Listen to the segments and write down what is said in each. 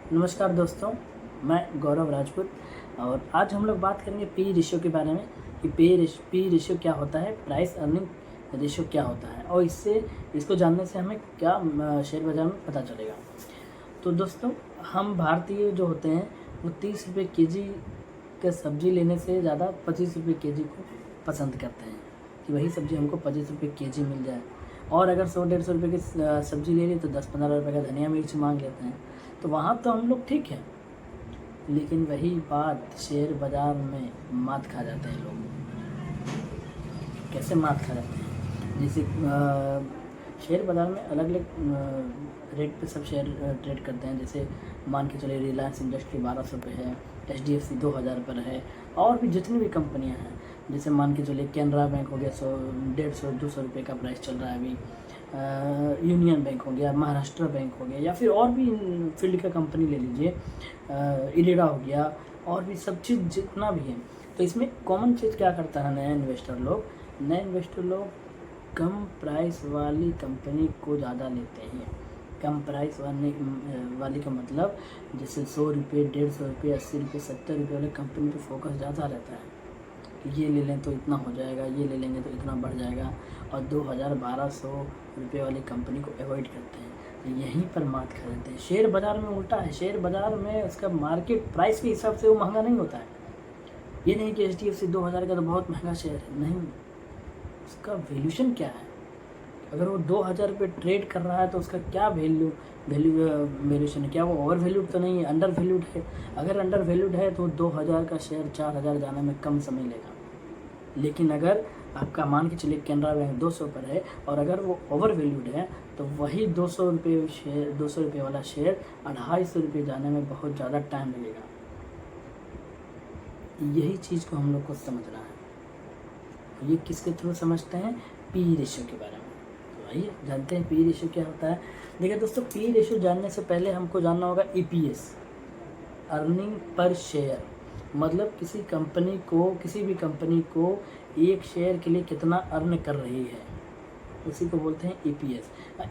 नमस्कार दोस्तों, मैं गौरव राजपूत और आज हम लोग बात करेंगे पी रेशियो के बारे में कि पी रेशियो क्या होता है, प्राइस अर्निंग रेशियो क्या होता है और इसको जानने से हमें क्या शेयर बाज़ार में पता चलेगा। तो दोस्तों, हम भारतीय जो होते हैं वो 30 रुपये केजी का सब्ज़ी लेने से ज़्यादा 25 रुपये केजी को पसंद करते हैं कि वही सब्ज़ी हमको 25 रुपये केजी मिल जाए। और अगर 100-150 रुपये की सब्ज़ी ले ली तो 10-15 रुपये का धनिया मिर्च मांग लेते हैं। तो वहाँ तो हम लोग ठीक है, लेकिन वही बात शेयर बाज़ार में मात खा जाते हैं लोग। कैसे मात खा जाते हैं? जैसे शेयर बाज़ार में अलग अलग रेट पे सब शेयर ट्रेड करते हैं। जैसे मान के चलिए रिलायंस इंडस्ट्री 1200 पे है, HDFC 2000 पर है, और भी जितनी भी कंपनियां हैं। जैसे मान के चलिए कैनरा बैंक हो गया 100, 150-200 रुपये का प्राइस चल रहा है अभी। यूनियन बैंक हो गया, महाराष्ट्र बैंक हो गया, या फिर और भी फील्ड का कंपनी ले लीजिए, इरेडा हो गया, और भी सब चीज़ जितना भी है। तो इसमें कॉमन चीज़ क्या करता है नए इन्वेस्टर लोग कम प्राइस वाली कंपनी को ज़्यादा लेते हैं। कम प्राइस वाली का मतलब जैसे 100 रुपये, 150 रुपये, 80 रुपये, 70 रुपये वाले कंपनी पे फोकस ज़्यादा रहता है कि ये ले लें तो इतना हो जाएगा, ये ले लेंगे तो इतना बढ़ जाएगा, और 2000-1200 रुपये वाली कंपनी को अवॉइड करते हैं। तो यहीं पर मात खा जाते हैं। शेयर बाज़ार में उल्टा है। शेयर बाज़ार में उसका मार्केट प्राइस के हिसाब से वो महंगा नहीं होता है। ये नहीं कि HDFC 2000 का तो बहुत महंगा शेयर है, नहीं। उसका वैल्यूशन क्या है? अगर वो 2000 रुपये ट्रेड कर रहा है तो उसका क्या वैल्यूशन है? क्या वो ओवर वैल्यूड तो नहीं है, अंडर वैल्यूड है? अगर अंडर वैल्यूड है तो 2000 का शेयर 4000 जाने में कम समय लेगा। लेकिन अगर आपका मान के चलिए कैनरा बैंक 200 पर है और अगर वो ओवर वैल्यूड है तो वही 200 रुपये वाला शेयर 250 रुपये जाने में बहुत ज़्यादा टाइम लगेगा। यही चीज़ को हम लोग को समझना है। ये किसके थ्रू समझते हैं? पी रेशियो के बारे में। तो आइए जानते हैं पी रेशियो क्या होता है। देखिए दोस्तों, पी रेशियो जानने से पहले हमको जानना होगा EPS, अर्निंग पर शेयर। मतलब किसी भी कंपनी को एक शेयर के लिए कितना अर्न कर रही है, उसी को बोलते हैं EPS।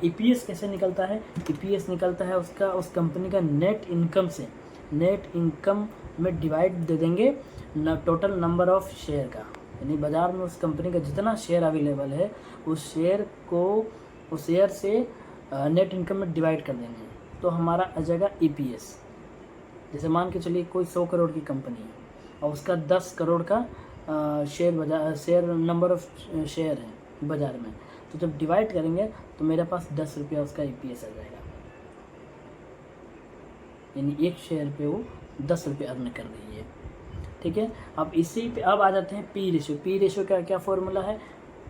EPS कैसे निकलता है? EPS निकलता है उस कंपनी का नेट इनकम से। नेट इनकम में डिवाइड दे देंगे टोटल नंबर ऑफ शेयर का, यानी बाज़ार में उस कंपनी का जितना शेयर अवेलेबल है उस शेयर से नेट इनकम में डिवाइड कर देंगे, तो हमारा आ जाएगा EPS। जैसे मान के चलिए कोई 100 करोड़ की कंपनी है और उसका 10 करोड़ का शेयर नंबर ऑफ शेयर है बाज़ार में, तो जब डिवाइड करेंगे तो मेरे पास 10 रुपया उसका EPS आ जाएगा। यानी एक शेयर पे वो 10 रुपये अर्न कर रही है। ठीक है। अब इसी पे अब आ जाते हैं पी रेशियो। पी रेशियो का क्या फॉर्मूला है?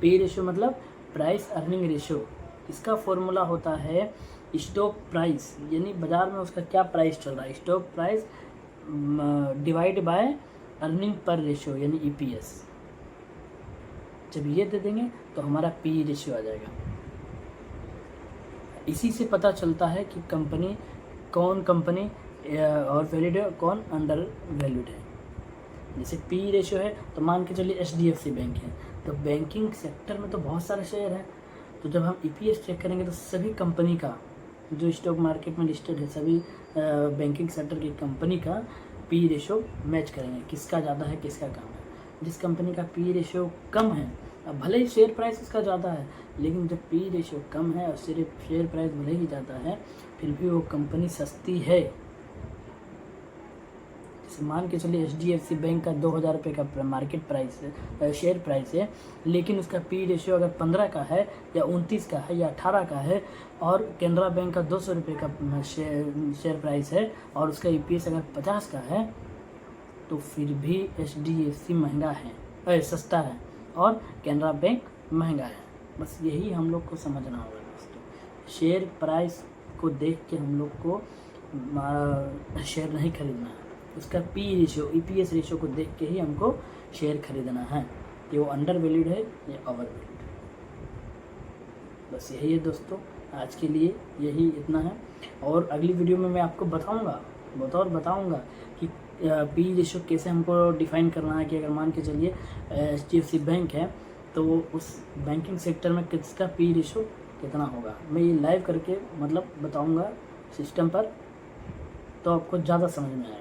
पी रेशियो मतलब प्राइस अर्निंग रेशियो। इसका फॉर्मूला होता है स्टॉक प्राइस, यानी बाज़ार में उसका क्या प्राइस चल रहा है, stock price divide by earning per ratio यानी EPS। जब ये दे देंगे तो हमारा पी रेशियो आ जाएगा। इसी से पता चलता है कि कौन कंपनी और वैलिड है, कौन अंडर वैल्यूड है। जैसे पी रेशियो है तो मान के चलिए HDFC बैंक है, तो बैंकिंग सेक्टर में तो बहुत सारे शेयर हैं। तो जब हम EPS चेक करेंगे तो सभी कंपनी का जो स्टॉक मार्केट में लिस्टेड है, सभी बैंकिंग सेक्टर की कंपनी का पी रेशियो मैच करेंगे, किसका ज़्यादा है किसका कम है। जिस कंपनी का पी रेशियो कम है, अब भले ही शेयर प्राइस उसका ज़्यादा है, लेकिन जब पी रेशियो कम है और शेयर प्राइस भले ही ज़्यादा है फिर भी वो कंपनी सस्ती है। जैसे मान के चलिए HDFC बैंक का 2000 रुपये का मार्केट प्राइस है, शेयर प्राइस है, लेकिन उसका पी रेशियो अगर 15 का है या 29 का है या 18 का है, और कैनरा बैंक का 200 रुपये का शेयर प्राइस है और उसका EPS अगर 50 का है, तो फिर भी HDFC महंगा है, सस्ता है, और कैनरा बैंक महंगा है। बस यही हम लोग को समझना होगा दोस्तों। शेयर प्राइस को देख के हम लोग को शेयर नहीं खरीदना है, उसका पी रेशियो EPS रेशियो को देख के ही हमको शेयर खरीदना है कि वो अंडर वैल्यूड है या ओवर वैल्यूड है। बस यही है दोस्तों, आज के लिए यही इतना है। और अगली वीडियो में मैं आपको बताऊंगा कि पी रेशियो कैसे हमको डिफाइन करना है। कि अगर मान के चलिए HDFC बैंक है तो उस बैंकिंग सेक्टर में किसका पी रेशियो कितना होगा, मैं ये लाइव करके मतलब बताऊंगा सिस्टम पर। तो आपको ज़्यादा समझ में आएगा।